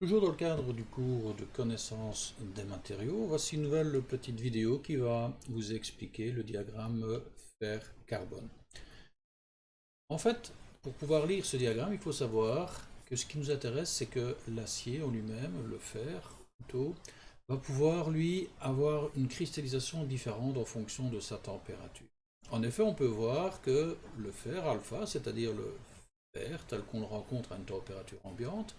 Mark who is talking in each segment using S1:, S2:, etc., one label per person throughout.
S1: Toujours dans le cadre du cours de connaissance des matériaux, voici une nouvelle petite vidéo qui va vous expliquer le diagramme fer-carbone. En fait, pour pouvoir lire ce diagramme, il faut savoir que ce qui nous intéresse, c'est que l'acier en lui-même, le fer plutôt, va pouvoir lui avoir une cristallisation différente en fonction de sa température. En effet, on peut voir que le fer alpha, c'est-à-dire le fer tel qu'on le rencontre à une température ambiante,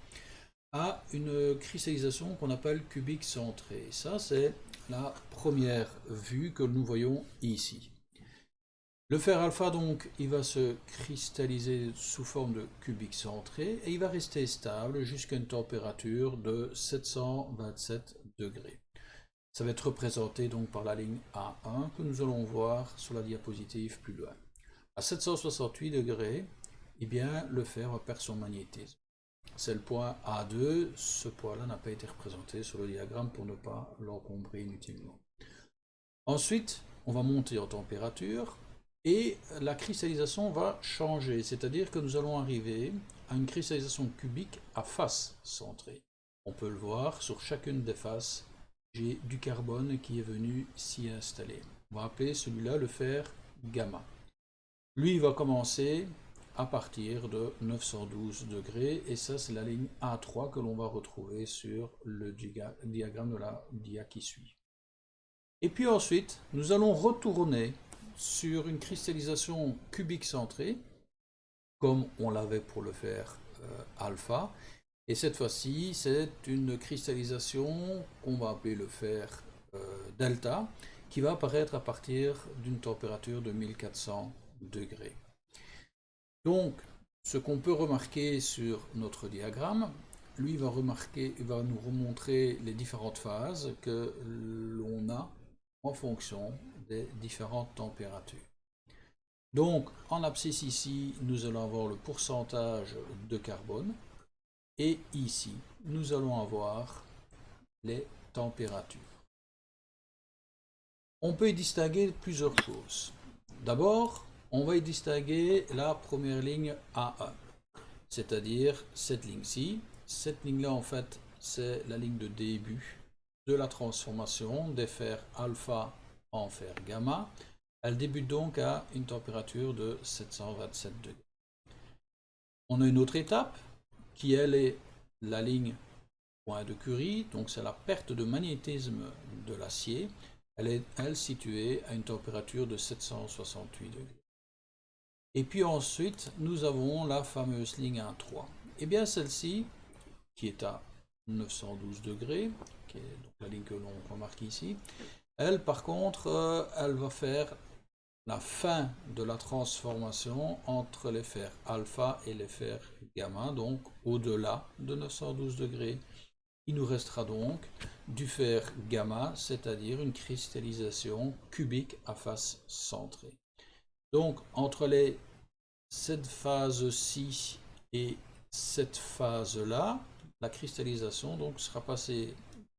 S1: a une cristallisation qu'on appelle cubique centrée. Ça, c'est la première vue que nous voyons ici. Le fer alpha, donc, il va se cristalliser sous forme de cubique centré et il va rester stable jusqu'à une température de 727 degrés. Ça va être représenté donc par la ligne A1 que nous allons voir sur la diapositive plus loin. À 768 degrés, eh bien, le fer va perdre son magnétisme. C'est le point A2, ce point-là n'a pas été représenté sur le diagramme pour ne pas l'encombrer inutilement. Ensuite, on va monter en température et la cristallisation va changer, c'est-à-dire que nous allons arriver à une cristallisation cubique à face centrée. On peut le voir sur chacune des faces, j'ai du carbone qui est venu s'y installer. On va appeler celui-là le fer gamma. Lui, il va commencer à partir de 912 degrés, et ça c'est la ligne A3 que l'on va retrouver sur le diagramme de la dia qui suit. Et puis ensuite, nous allons retourner sur une cristallisation cubique centrée, comme on l'avait pour le fer alpha, et cette fois-ci c'est une cristallisation qu'on va appeler le fer delta, qui va apparaître à partir d'une température de 1400 degrés. Donc, ce qu'on peut remarquer sur notre diagramme, lui va nous remontrer les différentes phases que l'on a en fonction des différentes températures. Donc, en abscisse ici, nous allons avoir le pourcentage de carbone, et ici, nous allons avoir les températures. On peut y distinguer plusieurs choses. D'abord, on va y distinguer la première ligne A1, c'est-à-dire cette ligne-ci. Cette ligne-là, en fait, c'est la ligne de début de la transformation des fers alpha en fer gamma. Elle débute donc à une température de 727 degrés. On a une autre étape qui, elle, est la ligne point de Curie, donc c'est la perte de magnétisme de l'acier. Elle est, elle, située à une température de 768 degrés. Et puis ensuite, nous avons la fameuse ligne 1,3. Et bien celle-ci, qui est à 912 degrés, qui est donc la ligne que l'on remarque ici, elle, par contre, elle va faire la fin de la transformation entre les fers alpha et les fers gamma, donc au-delà de 912 degrés. Il nous restera donc du fer gamma, c'est-à-dire une cristallisation cubique à face centrée. Donc, entre cette phase-ci et cette phase-là, la cristallisation donc, sera passée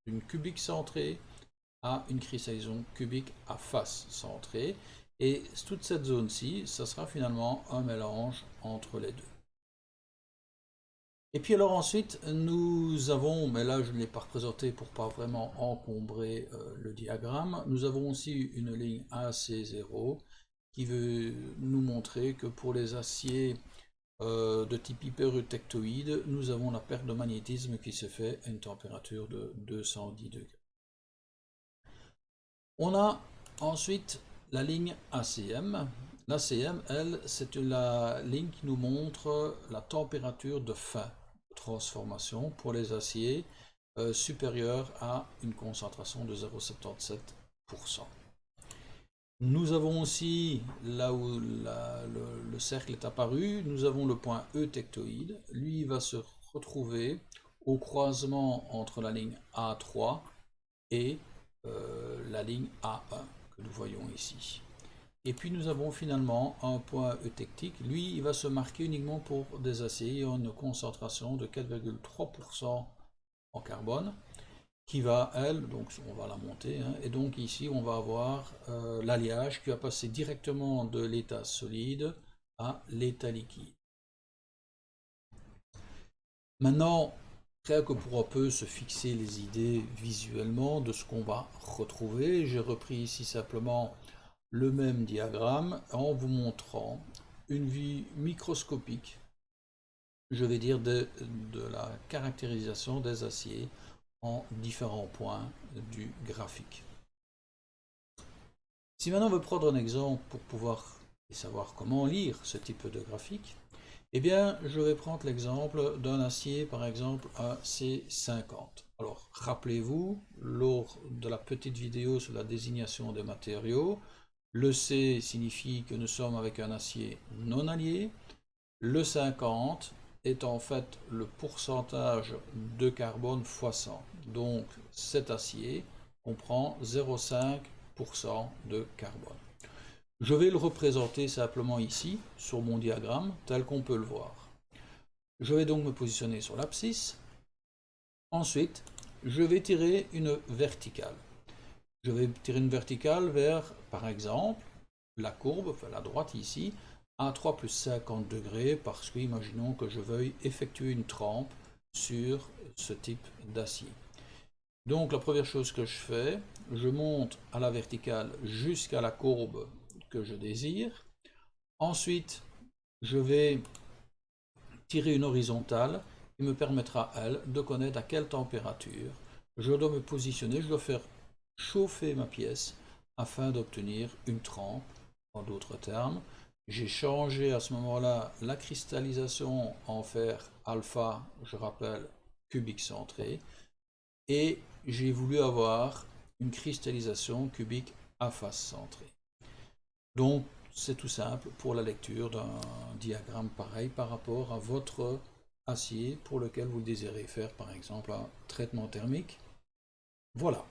S1: d'une cubique centrée à une cristallisation cubique à face centrée. Et toute cette zone-ci, ça sera finalement un mélange entre les deux. Et puis alors ensuite, nous avons, mais là je ne l'ai pas représenté pour pas vraiment encombrer le diagramme, nous avons aussi une ligne AC0 qui veut nous montrer que pour les aciers de type hyperutectoïde, nous avons la perte de magnétisme qui se fait à une température de 210 degrés. On a ensuite la ligne ACM. L'ACM, elle, c'est la ligne qui nous montre la température de fin de transformation pour les aciers supérieure à une concentration de 0,77%. Nous avons aussi, là où le cercle est apparu, nous avons le point eutectoïde. Lui, il va se retrouver au croisement entre la ligne A3 et la ligne A1 que nous voyons ici. Et puis nous avons finalement un point eutectique. Lui, il va se marquer uniquement pour des aciers ayant une concentration de 4,3% en carbone, qui va, elle, donc on va la monter, hein, et donc ici on va avoir l'alliage qui va passer directement de l'état solide à l'état liquide. Maintenant, Rien que pour un peu se fixer les idées visuellement de ce qu'on va retrouver, j'ai repris ici simplement le même diagramme en vous montrant une vue microscopique, je vais dire, de la caractérisation des aciers en différents points du graphique. Si maintenant on veut prendre un exemple pour pouvoir savoir comment lire ce type de graphique, eh bien, je vais prendre l'exemple d'un acier, par exemple, un C50. Alors, rappelez-vous, lors de la petite vidéo sur la désignation des matériaux, le C signifie que nous sommes avec un acier non allié. Le 50 est en fait le pourcentage de carbone fois 100. Donc, cet acier comprend 0,5% de carbone. Je vais le représenter simplement ici, sur mon diagramme, tel qu'on peut le voir. Je vais donc me positionner sur l'abscisse. Ensuite, je vais tirer une verticale. Je vais tirer une verticale vers, par exemple, la courbe, enfin la droite ici, à 3 plus 50 degrés, parce que imaginons que je veuille effectuer une trempe sur ce type d'acier. Donc la première chose que je fais, je monte à la verticale jusqu'à la courbe que je désire. Ensuite, je vais tirer une horizontale qui me permettra, elle, de connaître à quelle température je dois me positionner, je dois faire chauffer ma pièce afin d'obtenir une trempe. En d'autres termes, j'ai changé à ce moment-là la cristallisation en fer alpha, je rappelle, cubique centré, et j'ai voulu avoir une cristallisation cubique à face centrée. Donc, c'est tout simple pour la lecture d'un diagramme pareil par rapport à votre acier pour lequel vous désirez faire par exemple un traitement thermique. Voilà.